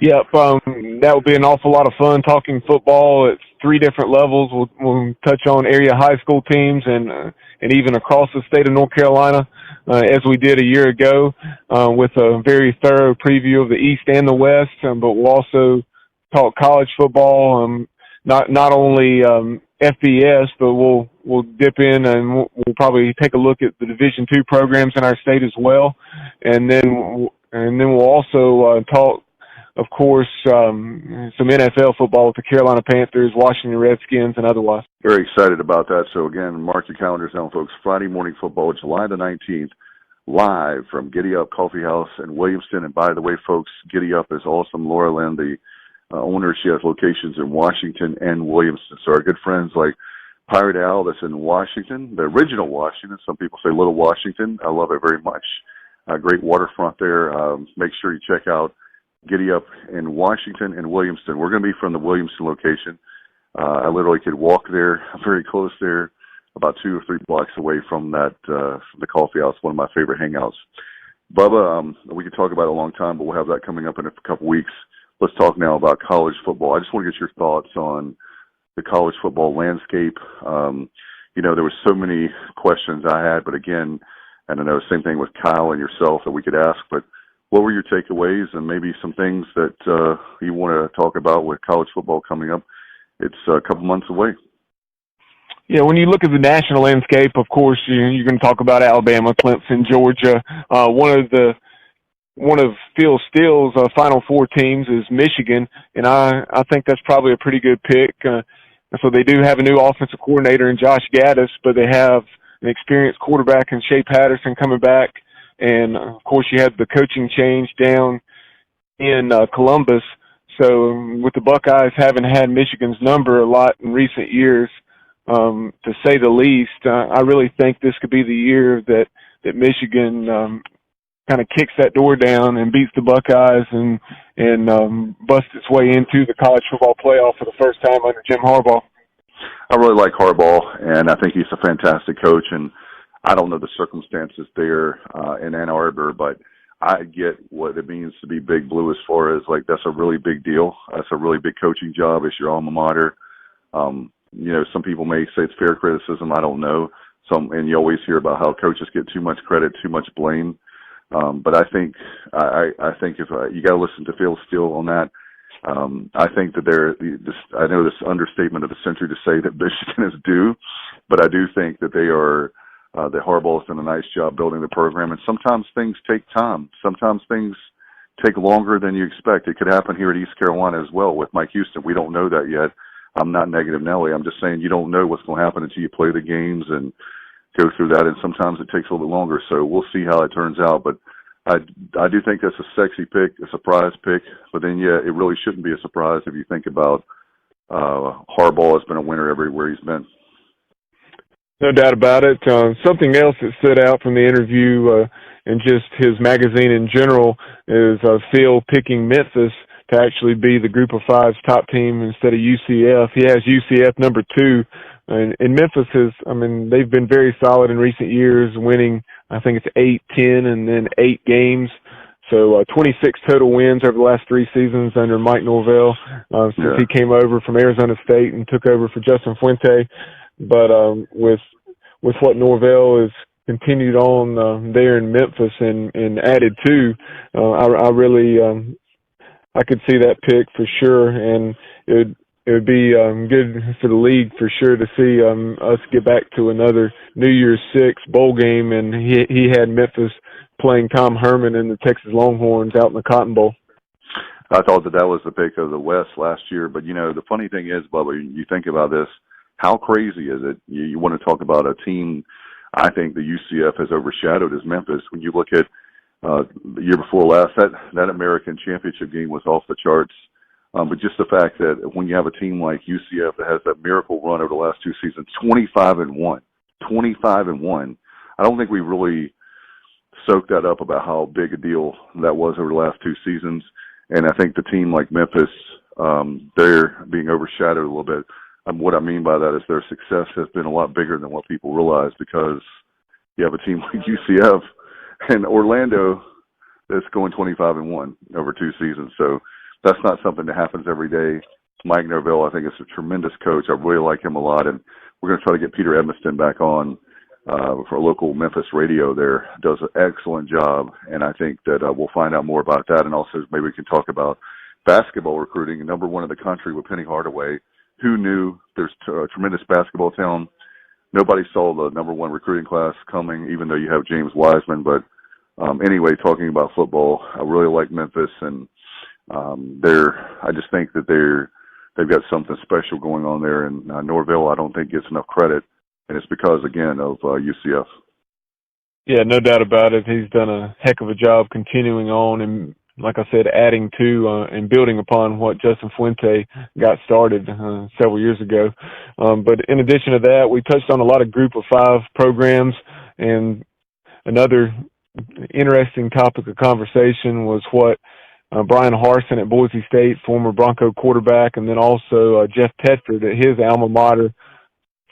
Yep, that will be an awful lot of fun talking football at 3 different levels. We'll touch on area high school teams and even across the state of North Carolina, as we did a year ago, with a very thorough preview of the East and the West. But we'll also talk college football, not only FBS, but we'll dip in and we'll probably take a look at the Division II programs in our state as well, and then we'll also talk, of course, some NFL football with the Carolina Panthers, Washington Redskins, and otherwise. Very excited about that. So again, mark your calendars down, folks. Friday morning football, July the 19th, live from Giddy Up Coffee House in Williamston. And by the way, folks, Giddy Up is awesome. Laura Lynn, the owner, she has locations in Washington and Williamston. So our good friends like Pirate Al, that's in Washington, the original Washington. Some people say Little Washington. I love it very much. Great waterfront there. Make sure you check out Giddy Up in Washington and Williamston. We're going to be from the Williamston location. I literally could walk there, very close there, about 2 or 3 blocks away from that, from the coffee house, one of my favorite hangouts. Bubba, we could talk about it a long time, but we'll have that coming up in a couple weeks. Let's talk now about college football. I just want to get your thoughts on the college football landscape. There were so many questions I had, but again, and I know the same thing with Kyle and yourself that we could ask, but what were your takeaways and maybe some things that you want to talk about with college football coming up? It's a couple months away. Yeah, when you look at the national landscape, of course, you're going to talk about Alabama, Clemson, Georgia. One of Phil Steele's Final Four teams is Michigan, and I think that's probably a pretty good pick. So they do have a new offensive coordinator in Josh Gaddis, but they have an experienced quarterback in Shea Patterson coming back. And, of course, you had the coaching change down in Columbus. So with the Buckeyes having had Michigan's number a lot in recent years, to say the least. I really think this could be the year that Michigan kind of kicks that door down and beats the Buckeyes and busts its way into the college football playoff for the first time under Jim Harbaugh. I really like Harbaugh, and I think he's a fantastic coach. And I don't know the circumstances there in Ann Arbor, but I get what it means to be Big Blue as far as, like, that's a really big deal. That's a really big coaching job. It's your alma mater. Some people may say it's fair criticism. I don't know. And you always hear about how coaches get too much credit, too much blame. But I think if you got to listen to Phil Steele on that. I think that I know this understatement of the century to say that Michigan is due, but I do think that that Harbaugh has done a nice job building the program. And sometimes things take time. Sometimes things take longer than you expect. It could happen here at East Carolina as well with Mike Houston. We don't know that yet. I'm not negative Nelly. I'm just saying you don't know what's going to happen until you play the games and go through that. And sometimes it takes a little bit longer. So we'll see how it turns out. But I do think that's a sexy pick, a surprise pick. But then, yeah, it really shouldn't be a surprise if you think about Harbaugh has been a winner everywhere he's been. No doubt about it. Something else that stood out from the interview and just his magazine in general is Phil picking Memphis to actually be the Group of Five's top team instead of UCF. He has UCF number 2. And Memphis they've been very solid in recent years, winning, I think it's 8, 10, and then 8 games. So 26 total wins over the last 3 seasons under Mike Norvell since he came over from Arizona State and took over for Justin Fuente. But with what Norvell has continued on there in Memphis and added to, I really I could see that pick for sure, and it would be good for the league for sure to see us get back to another New Year's 6 bowl game, and he had Memphis playing Tom Herman and the Texas Longhorns out in the Cotton Bowl. I thought that was the pick of the West last year, but the funny thing is, Bubba, you think about this. How crazy is it? You want to talk about a team, I think the UCF has overshadowed is Memphis. When you look at the year before last, that American Championship game was off the charts. But just the fact that when you have a team like UCF that has that miracle run over the last 2 seasons, 25-1, I don't think we really soaked that up about how big a deal that was over the last 2 seasons. And I think the team like Memphis, they're being overshadowed a little bit. What I mean by that is their success has been a lot bigger than what people realize, because you have a team like UCF and Orlando that's going 25-1 over 2 seasons. So that's not something that happens every day. Mike Norvell, I think, is a tremendous coach. I really like him a lot, and we're going to try to get Peter Edmiston back on for local Memphis radio there. Does an excellent job, and I think that we'll find out more about that. And also maybe we can talk about basketball recruiting, number 1 in the country with Penny Hardaway. Who knew? There's a tremendous basketball town. Nobody saw the number 1 recruiting class coming, even though you have James Wiseman. But anyway, talking about football, I really like Memphis, and I just think that they've got something special going on there. And Norvell, I don't think gets enough credit, and it's because, again, of UCF. Yeah, no doubt about it. He's done a heck of a job continuing on and, like I said, adding to and building upon what Justin Fuente got started several years ago. But in addition to that, we touched on a lot of Group of Five programs, and another interesting topic of conversation was what Brian Harsin at Boise State, former Bronco quarterback, and then also Jeff Tedford at his alma mater,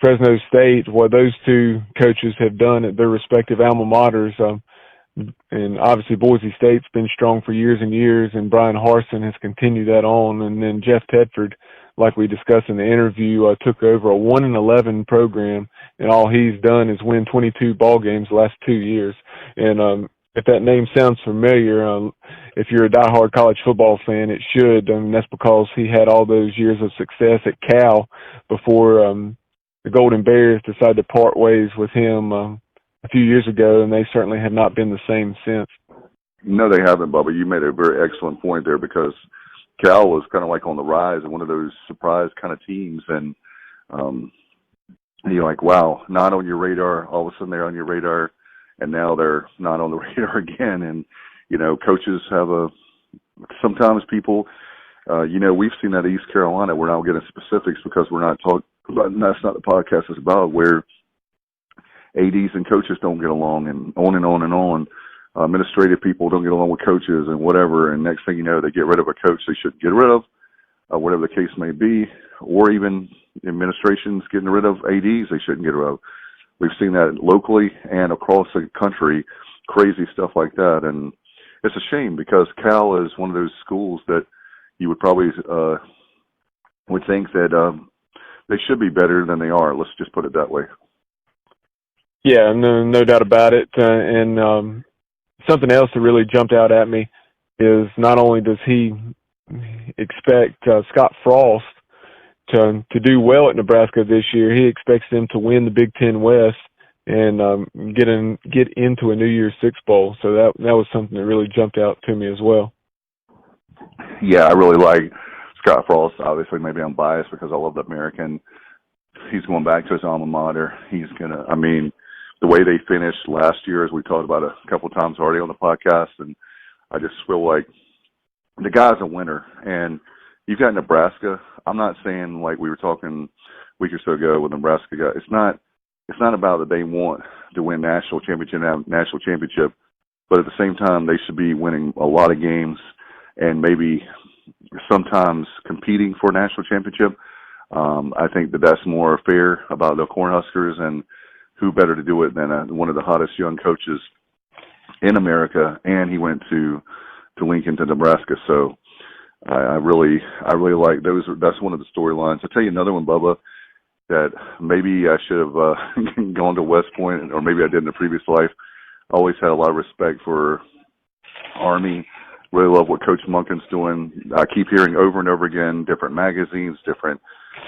Fresno State, what those 2 coaches have done at their respective alma maters. And obviously Boise State's been strong for years and years, and Brian Harsin has continued that on. And then Jeff Tedford, like we discussed in the interview, took over a 1-11 program, and all he's done is win 22 ball games the last 2 years. And if that name sounds familiar, if you're a diehard college football fan, it should. That's because he had all those years of success at Cal before the Golden Bears decided to part ways with him a few years ago, and they certainly have not been the same since. No, they haven't, Bubba. You made a very excellent point there, because Cal was kind of like on the rise and one of those surprise kind of teams, and you're like, wow, not on your radar. All of a sudden they're on your radar, and now they're not on the radar again. And, coaches have sometimes people, we've seen that at East Carolina. We're not getting specifics because we're not but that's not the podcast is about, where ADs and coaches don't get along, and on and on and on. Administrative people don't get along with coaches and whatever, and next thing you know, they get rid of a coach they shouldn't get rid of, whatever the case may be, or even administrations getting rid of ADs they shouldn't get rid of. We've seen that locally and across the country, crazy stuff like that, and it's a shame because Cal is one of those schools that you would probably would think that they should be better than they are. Let's just put it that way. Yeah, no doubt about it. And something else that really jumped out at me is not only does he expect Scott Frost to do well at Nebraska this year, he expects them to win the Big Ten West and get into a New Year's Six Bowl. So that was something that really jumped out to me as well. Yeah, I really like Scott Frost. Obviously, maybe I'm biased because I love the American. He's going back to his alma mater. The way they finished last year, as we talked about a couple of times already on the podcast, and I just feel like the guy's a winner. And you've got Nebraska. I'm not saying like we were talking a week or so ago with Nebraska guy. It's not about that they want to win national championship, but at the same time they should be winning a lot of games and maybe sometimes competing for a national championship. I think that's more fair about the Cornhuskers, and who better to do it than one of the hottest young coaches in America, and he went to Lincoln, to Nebraska. So I really like those. That's one of the storylines. I'll tell you another one, Bubba, that maybe I should have gone to West Point, or maybe I did in a previous life. I always had a lot of respect for Army. Really love what Coach Monken's doing. I keep hearing over and over again, different magazines, different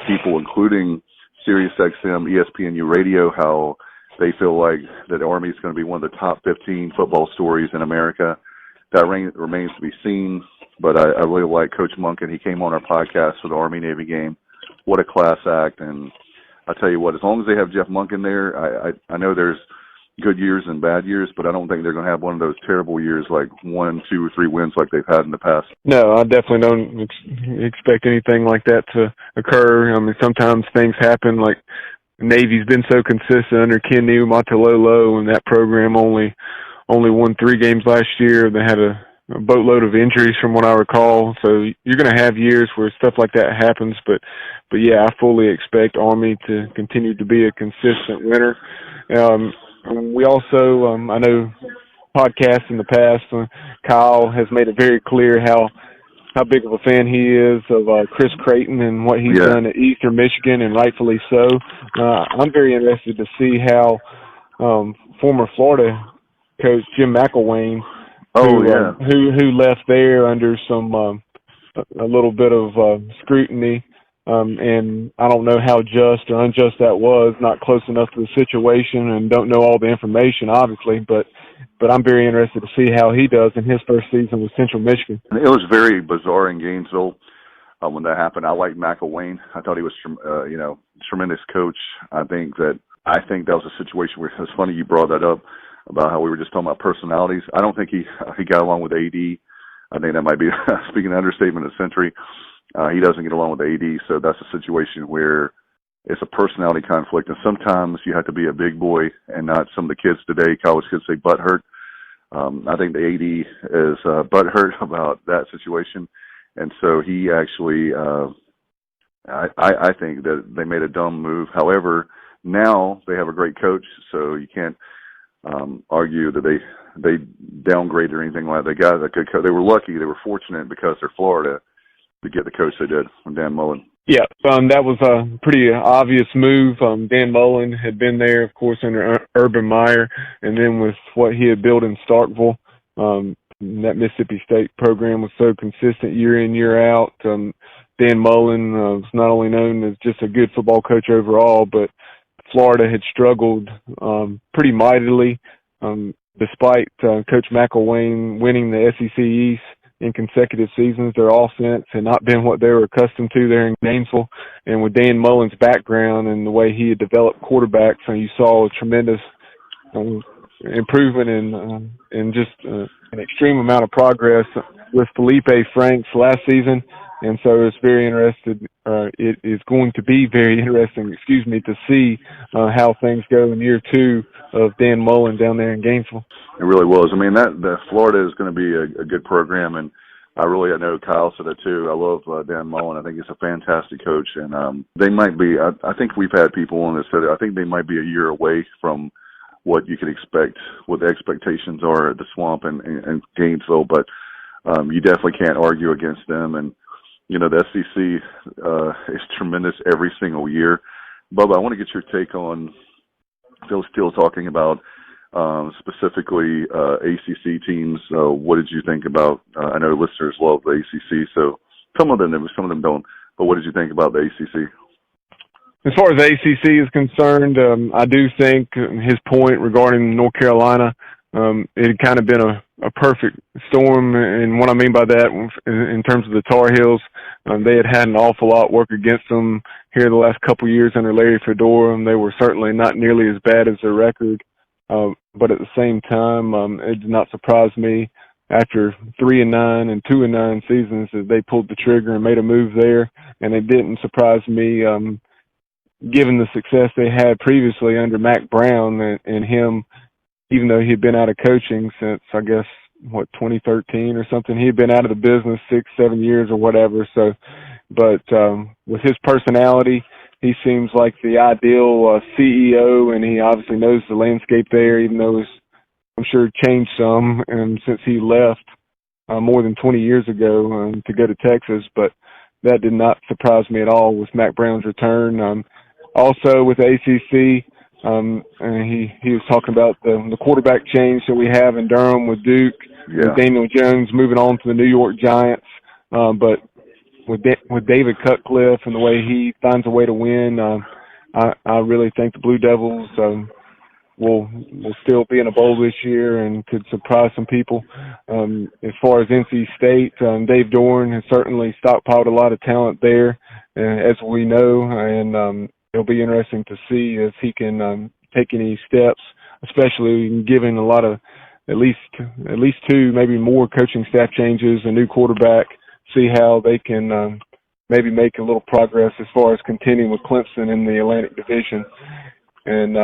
people, including SiriusXM, ESPNU Radio, how they feel like that Army is going to be one of the top 15 football stories in America. That remains to be seen, but I really like Coach Monken. He came on our podcast for the Army-Navy game. What a class act, and I tell you what, as long as they have Jeff Monken there, I know there's good years and bad years, but I don't think they're going to have one of those terrible years like 1, 2, or 3 wins like they've had in the past. No, I definitely don't expect anything like that to occur. I mean, sometimes things happen. Like Navy's been so consistent under Ken Niumatalolo, and that program only won 3 games last year. They had a boatload of injuries from what I recall. So you're going to have years where stuff like that happens. But yeah, I fully expect Army to continue to be a consistent winner. We also, I know podcasts in the past, Kyle has made it very clear how big of a fan he is of Chris Creighton and what he's done at Eastern Michigan, and rightfully so. I'm very interested to see how former Florida coach Jim McElwain, who left there under some a little bit of scrutiny, and I don't know how just or unjust that was, not close enough to the situation and don't know all the information, obviously, but I'm very interested to see how he does in his first season with Central Michigan. It was very bizarre in Gainesville when that happened. I like McElwain. I thought he was, tremendous coach. I think that was a situation where it's funny you brought that up about how we were just talking about personalities. I don't think he got along with AD. I think that might be speaking an understatement of the century. He doesn't get along with AD, so that's a situation where it's a personality conflict, and sometimes you have to be a big boy and not some of the kids today, college kids say butthurt. I think the AD is butthurt about that situation, and so he actually, I think that they made a dumb move. However, now they have a great coach, so you can't argue that they downgraded or anything like that. They got a good coach. They were lucky. They were fortunate because they're Florida to get the coach they did from Dan Mullen. Yeah, that was a pretty obvious move. Dan Mullen had been there, of course, under Urban Meyer, and then with what he had built in Starkville, that Mississippi State program was so consistent year in, year out. Dan Mullen was not only known as just a good football coach overall, but Florida had struggled pretty mightily, despite Coach McElwain winning the SEC East in consecutive seasons. Their offense had not been what they were accustomed to there in Gainesville. And with Dan Mullen's background and the way he had developed quarterbacks, you saw a tremendous improvement and just an extreme amount of progress with Felipe Franks last season. And so it's very it is going to be very interesting, to see how things go in year 2 of Dan Mullen down there in Gainesville. It really was. I mean, that Florida is going to be a good program, and I know Kyle said it too. I love Dan Mullen. I think he's a fantastic coach, and they might be. I think we've had people on this said I think they might be a year away from what you can expect, what the expectations are at the Swamp and Gainesville, but you definitely can't argue against them. And the SEC is tremendous every single year. Bubba, I want to get your take on Phil Steele talking about specifically ACC teams. What did you think about? I know listeners love the ACC, so some of them don't. But what did you think about the ACC? As far as the ACC is concerned, I do think his point regarding North Carolina, it had kind of been a perfect storm. And what I mean by that, in terms of the Tar Heels, they had an awful lot work against them here the last couple of years under Larry Fedora. They were certainly not nearly as bad as their record. But at the same time, it did not surprise me after 3-9 and 2-9 seasons that they pulled the trigger and made a move there. And it didn't surprise me, given the success they had previously under Mac Brown and him, even though he had been out of coaching since, I guess, 2013 or something. He had been out of the business 6-7 years or whatever. So, but with his personality, he seems like the ideal CEO, and he obviously knows the landscape there, even though it's, I'm sure, changed some since he left more than 20 years ago to go to Texas. But that did not surprise me at all with Mac Brown's return. Also with the ACC, he was talking about the quarterback change that we have in Durham with Duke, with Daniel Jones moving on to the New York Giants. But with David Cutcliffe and the way he finds a way to win, I really think the Blue Devils will still be in a bowl this year and could surprise some people. As far as NC State, Dave Doran has certainly stockpiled a lot of talent there, as we know, and it'll be interesting to see if he can take any steps, especially given a lot of at least 2, maybe more coaching staff changes, a new quarterback. See how they can maybe make a little progress as far as continuing with Clemson in the Atlantic Division. And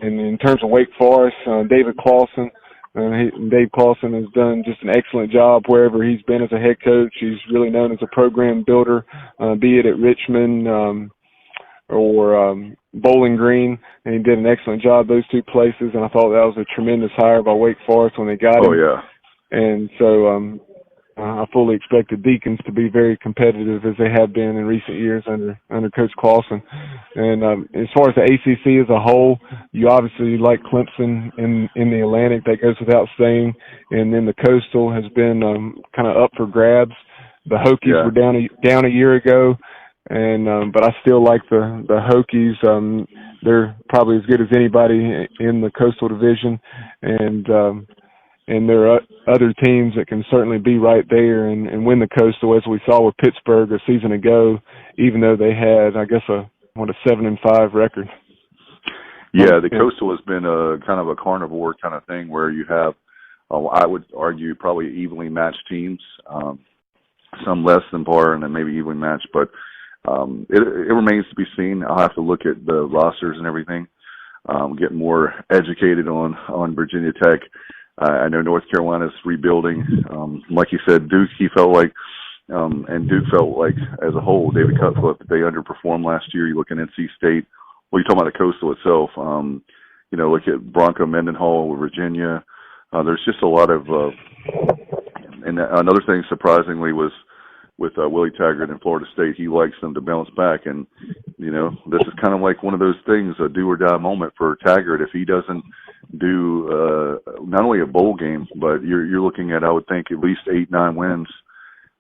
in terms of Wake Forest, Dave Clawson has done just an excellent job wherever he's been as a head coach. He's really known as a program builder, be it at Richmond or Bowling Green, and he did an excellent job those 2 places. And I thought that was a tremendous hire by Wake Forest when they got him. Oh yeah. And so I fully expect the Deacons to be very competitive as they have been in recent years under Coach Clawson. And as far as the ACC as a whole, you obviously like Clemson in the Atlantic. That goes without saying. And then the Coastal has been kind of up for grabs. The Hokies were down a year ago, and but I still like the Hokies. They're probably as good as anybody in the Coastal Division, and there are other teams that can certainly be right there and win the Coastal, as we saw with Pittsburgh a season ago, even though they had, I guess, a 7-5 record. Yeah, the Coastal has been a kind of a carnivore kind of thing where you have, I would argue, probably evenly matched teams, some less than par and then maybe evenly matched, but it remains to be seen. I'll have to look at the rosters and everything, get more educated on Virginia Tech. I know North Carolina's rebuilding. Like you said, Duke, he felt like, and Duke felt like as a whole, David Cutcliffe, they underperformed last year. You look at NC State. Well, you're talking about the Coastal itself. Look at Bronco Mendenhall with Virginia. There's just a lot of, and another thing surprisingly was with Willie Taggart in Florida State. He likes them to bounce back, and this is kind of like one of those things, a do or die moment for Taggart. If he doesn't do not only a bowl game, but you're looking at, I would think, at least 8-9 wins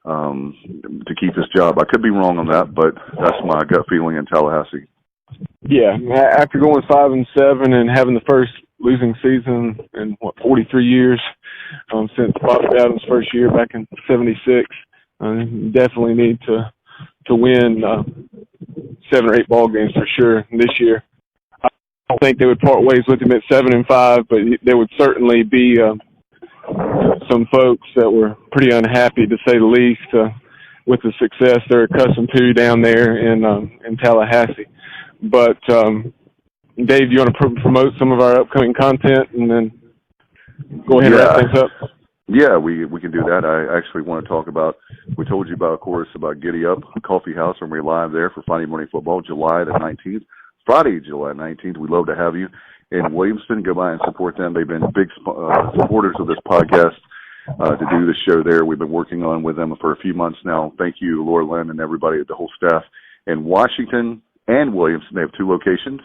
to keep his job. I could be wrong on that, but that's my gut feeling in Tallahassee. Yeah, after going 5-7 and having the first losing season in 43 years since Bobby Bowden's first year back in '76, definitely need to win 7 or 8 ball games for sure this year. I don't think they would part ways with him at 7-5, but there would certainly be some folks that were pretty unhappy, to say the least, with the success they're accustomed to down there in Tallahassee. But Dave, you want to promote some of our upcoming content and then go ahead and wrap things up? Yeah, we can do that. I actually want to talk about, we told you about, of course, about Giddy Up Coffee House, and we're live there for Friday Morning Football, July the 19th. Friday, July 19th. We'd love to have you in Williamston. Go by and support them. They've been big supporters of this podcast to do the show there. We've been working on with them for a few months now. Thank you, Laura Lynn, and everybody, the whole staff in Washington and Williamston. They have 2 locations.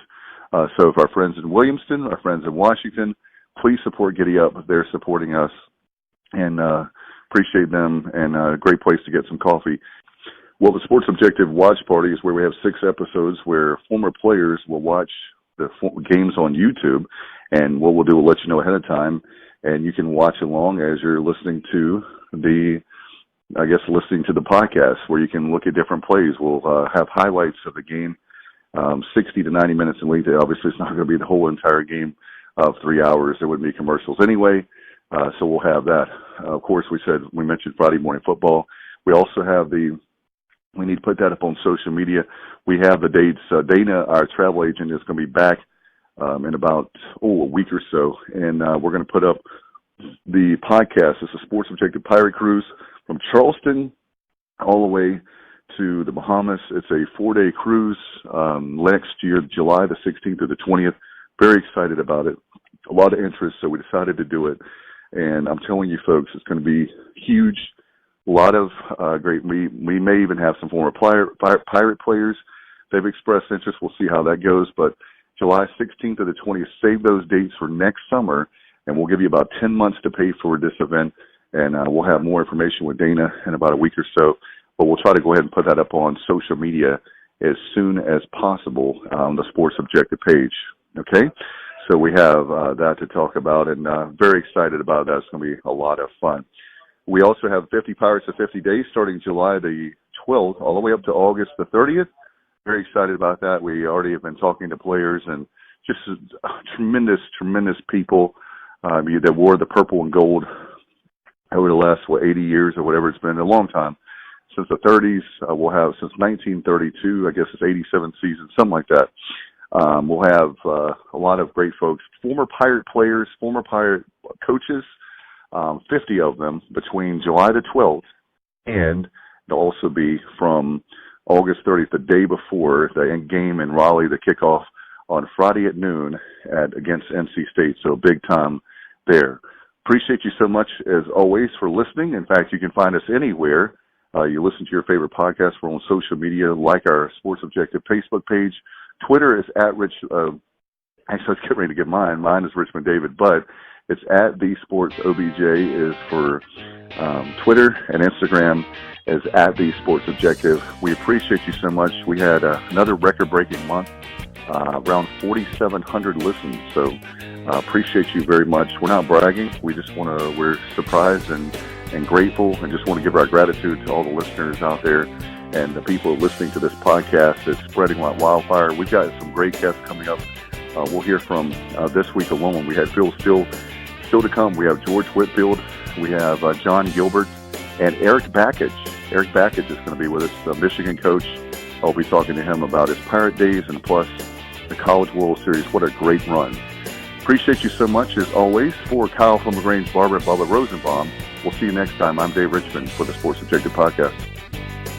So if our friends in Williamston, our friends in Washington, please support Giddy Up. They're supporting us, and appreciate them, and a great place to get some coffee. Well, the Sports Objective Watch Party is where we have 6 episodes where former players will watch the games on YouTube, and what we'll do, we'll let you know ahead of time, and you can watch along as you're listening to the podcast, where you can look at different plays. We'll have highlights of the game, 60 to 90 minutes in length. Obviously, it's not going to be the whole entire game of 3 hours. There wouldn't be commercials anyway, so we'll have that. Of course, we mentioned Friday Morning Football. We also have we need to put that up on social media. We have the dates. Dana, our travel agent, is going to be back in about a week or so, and we're going to put up the podcast. It's a Sports Objective Pirate Cruise from Charleston all the way to the Bahamas. It's a 4-day cruise next year, July the 16th through the 20th. Very excited about it. A lot of interest, so we decided to do it. And I'm telling you, folks, it's going to be huge. A lot of great. We may even have some former pirate players. They've expressed interest. We'll see how that goes. But July 16th to the 20th, save those dates for next summer, and we'll give you about 10 months to pay for this event. And we'll have more information with Dana in about a week or so. But we'll try to go ahead and put that up on social media as soon as possible on the Sports Objective page. Okay? So we have that to talk about, and very excited about that. It's going to be a lot of fun. We also have 50 Pirates of 50 Days starting July the 12th all the way up to August the 30th. Very excited about that. We already have been talking to players and just tremendous, tremendous people that wore the purple and gold over the last, 80 years or whatever it's been, a long time. Since the 30s, we'll have since 1932, I guess it's 87 seasons, something like that. We'll have a lot of great folks, former Pirate players, former Pirate coaches, 50 of them between July the 12th, and they'll also be from August 30th, the day before the game in Raleigh, the kickoff on Friday at noon against NC State. So big time there. Appreciate you so much, as always, for listening. In fact, you can find us anywhere. You listen to your favorite podcast. We're on social media, like our Sports Objective Facebook page. Twitter is @Rich. Actually, let's get ready to get mine. Mine is Richmond David, but it's @TheSportsOBJ is for Twitter, and Instagram is @TheSportsObjective. We appreciate you so much. We had another record-breaking month, around 4,700 listens. So appreciate you very much. We're not bragging. We're surprised and grateful, and just want to give our gratitude to all the listeners out there and the people listening to this podcast. It's spreading like wildfire. We've got some great guests coming up. We'll hear from this week alone. We had Phil Steele still to come. We have George Whitfield. We have John Gilbert and Eric Backage. Eric Backage is going to be with us, the Michigan coach. I'll be talking to him about his Pirate days and plus the College World Series. What a great run. Appreciate you so much, as always. For Kyle from LaGrange Barber and Bubba Rosenbaum, we'll see you next time. I'm Dave Richmond for the Sports Objective Podcast.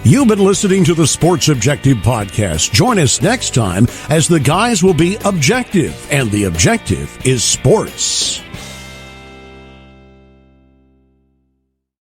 You've been listening to the Sports Objective Podcast. Join us next time as the guys will be objective, and the objective is sports.